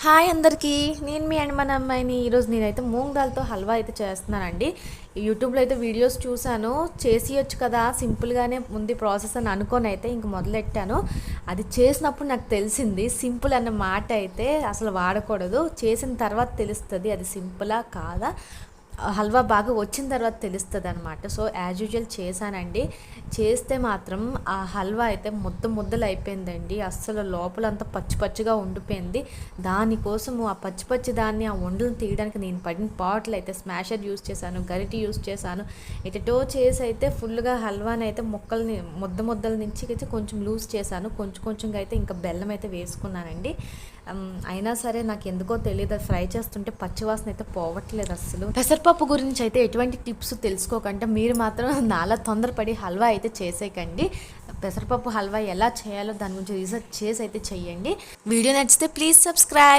Hi అందరికీ, నేను me and మన అమ్మాయిని. ఈరోజు నేనైతే మూంగ్ దాల్తో హల్వా అయితే చేస్తున్నానండి. యూట్యూబ్లో అయితే వీడియోస్ చూశాను, చేసియొచ్చు కదా సింపుల్గానే ఉంది ప్రాసెస్ అని అనుకొని అయితే ఇంక మొదలెట్టాను. అది చేసినప్పుడు నాకు తెలిసింది సింపుల్ అన్న మాట అయితే అసలు వాడకూడదు, చేసిన తర్వాత తెలుస్తుంది అది సింపులా కాదా. హల్వా బాగా వచ్చిన తర్వాత తెలుస్తుంది అనమాట. సో యాజ్ యూజువల్ చేశానండి. చేస్తే మాత్రం ఆ హల్వా అయితే ముద్దలు అయిపోయిందండి. అస్సలు లోపలంతా పచ్చి పచ్చిగా ఉండిపోయింది. దానికోసము ఆ పచ్చి పచ్చి దాన్ని ఆ వండలను తీయడానికి నేను పడిన పాటలు అయితే స్మాషర్ యూస్ చేశాను, గరిటి యూస్ చేశాను. ఎటో చేసి అయితే ఫుల్గా హల్వాని అయితే ముక్కల్ని ముద్దల నుంచి అయితే కొంచెం లూజ్ చేశాను. కొంచెంగా అయితే ఇంకా బెల్లం అయితే వేసుకున్నానండి. అయినా సరే నాకు ఎందుకో తెలియదు, అది ఫ్రై చేస్తుంటే పచ్చివాసన అయితే పోవట్లేదు అస్సలు. పెసరపప్పు గురించి అయితే ఎటువంటి టిప్స్ తెలుసుకోకంటే మీరు మాత్రం నాలా తొందరపడి హల్వా అయితే చేసేయకండి. పెసరపప్పు హల్వా ఎలా చేయాలో దాని గురించి రీసెర్చ్ చేసి అయితే చెయ్యండి. వీడియో నచ్చితే ప్లీజ్ సబ్స్క్రైబ్.